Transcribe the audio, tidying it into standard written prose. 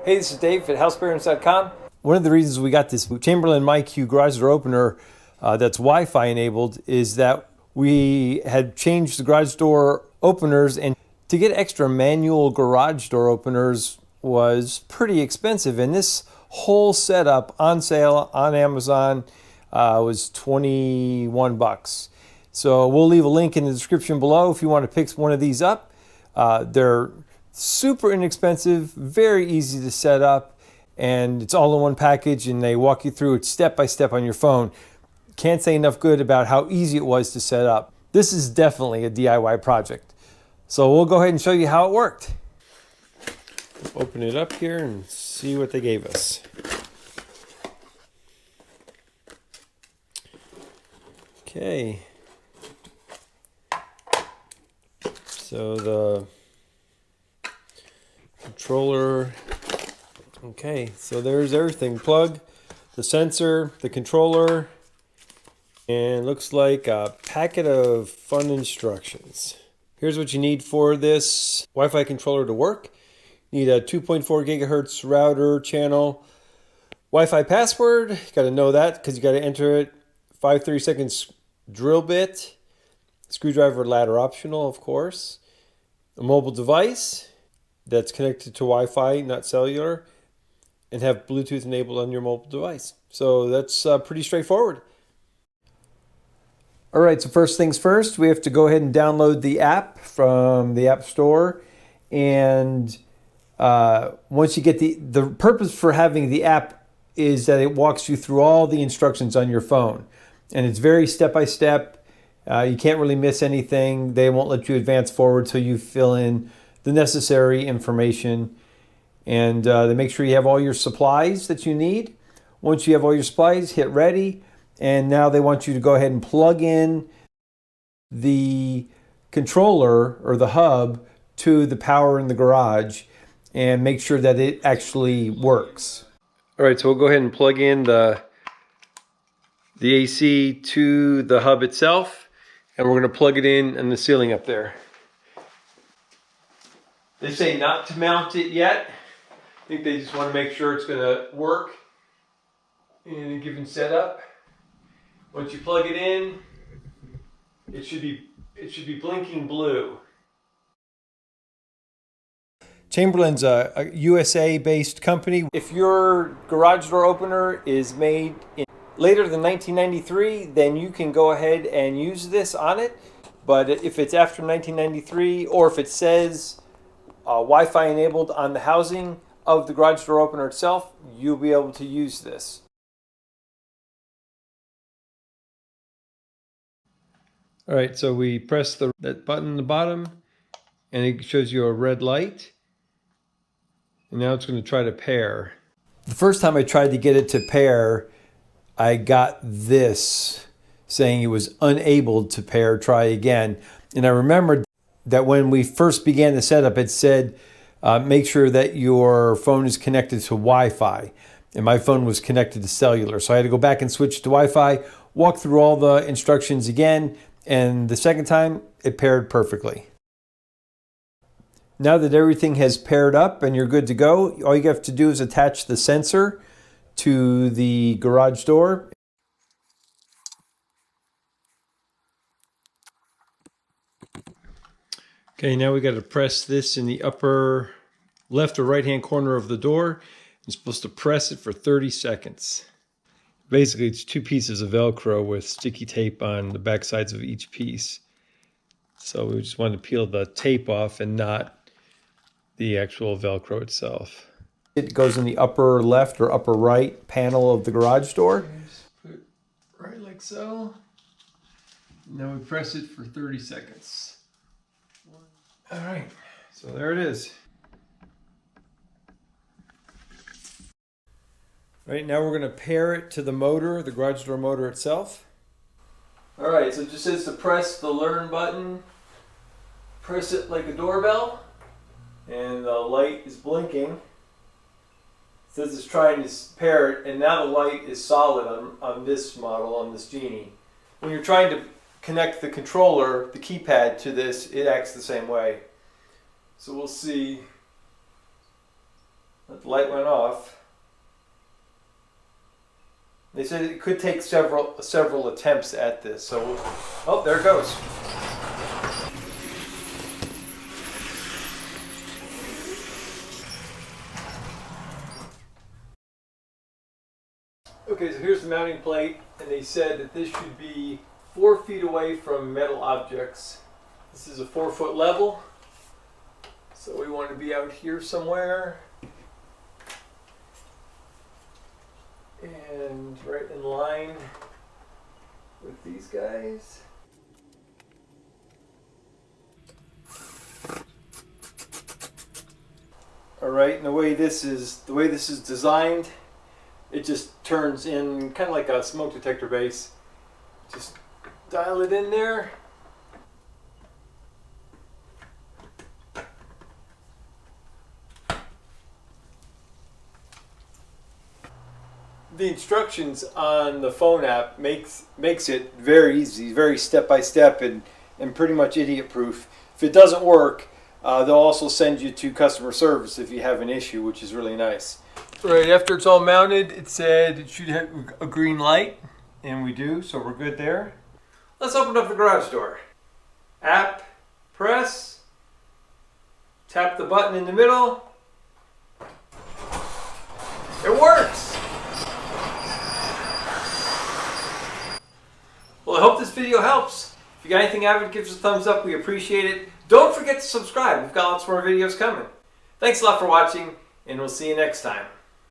Hey, this is Dave at houseparents.com. One of the reasons we got this Chamberlain MyQ-Garage door opener that's Wi-Fi enabled is that we had changed the garage door openers, and to get extra manual garage door openers was pretty expensive, and this whole setup on sale on Amazon was 21 bucks. So we'll leave a link in the description below if you want to pick one of these up. They're super inexpensive, very easy to set up, and it's all in one package, and they walk you through it step by step on your phone. Can't say enough good about how easy it was to set up. This is definitely a DIY project. So we'll go ahead and show you how it worked. Open it up here and see what they gave us. Okay. So the controller, okay, so there's everything. Plug, the sensor, the controller, and looks like a packet of fun instructions. Here's what you need for this Wi-Fi controller to work. You need a 2.4 gigahertz router channel, Wi-Fi password, you got to know that because you got to enter it, 5/32 drill bit, screwdriver ladder optional, of course, a mobile device that's connected to Wi-Fi, not cellular, and have Bluetooth enabled on your mobile device. So that's pretty straightforward. All right, so first things first, we have to go ahead and download the app from the App Store. And once you get the purpose for having the app is that it walks you through all the instructions on your phone. And it's very step-by-step. You can't really miss anything. They won't let you advance forward till you fill in the necessary information, and they make sure you have all your supplies that you need. Once you have all your supplies, hit ready, and now they want you to go ahead and plug in the controller or the hub to the power in the garage and make sure that it actually works. All right, so we'll go ahead and plug in the AC to the hub itself, and we're going to plug it in the ceiling up there. They say not to mount it yet. I think they just want to make sure it's going to work in a given setup. Once you plug it in, it should be blinking blue. Chamberlain's a USA-based company. If your garage door opener is made later than 1993, then you can go ahead and use this on it. But if it's after 1993, or if it says Wi-Fi enabled on the housing of the garage door opener itself, you'll be able to use this. All right, so we press that button in the bottom, and it shows you a red light. And now it's going to try to pair. The first time I tried to get it to pair, I got this saying it was unable to pair, try again. And I remembered that when we first began the setup, it said, make sure that your phone is connected to Wi-Fi. And my phone was connected to cellular. So I had to go back and switch to Wi-Fi, walk through all the instructions again, and the second time, it paired perfectly. Now that everything has paired up and you're good to go, all you have to do is attach the sensor to the garage door. Okay, now we got to press this in the upper left or right hand corner of the door. You're supposed to press it for 30 seconds. Basically, it's two pieces of Velcro with sticky tape on the back sides of each piece. So we just wanted to peel the tape off and not the actual Velcro itself. It goes in the upper left or upper right panel of the garage door. Just put it right like so. Now we press it for 30 seconds. All right, so there it is. Right, now we're going to pair it to the motor, the garage door motor itself. All right, so it just says to press the learn button, press it like a doorbell, and the light is blinking. It says it's trying to pair it, and now the light is solid on this model, on this Genie. When you're trying to connect the controller, the keypad, to this, it acts the same way. So we'll see. The light went off. They said it could take several attempts at this. So, oh, there it goes. Okay, so here's the mounting plate, and they said that this should be 4 feet away from metal objects. This is a 4-foot level, so we want to be out here somewhere. And right in line with these guys. All right, and the way this is designed, it just turns in kind of like a smoke detector base. Just dial it in there. The instructions on the phone app makes it very easy, very step-by-step and pretty much idiot-proof. If it doesn't work, they'll also send you to customer service if you have an issue, which is really nice. Right after it's all mounted, it said it should have a green light, and we do, so we're good there. Let's open up the garage door. App, press, tap the button in the middle. It works! Well, I hope this video helps. If you got anything out of it, give us a thumbs up. We appreciate it. Don't forget to subscribe. We've got lots more videos coming. Thanks a lot for watching, and we'll see you next time.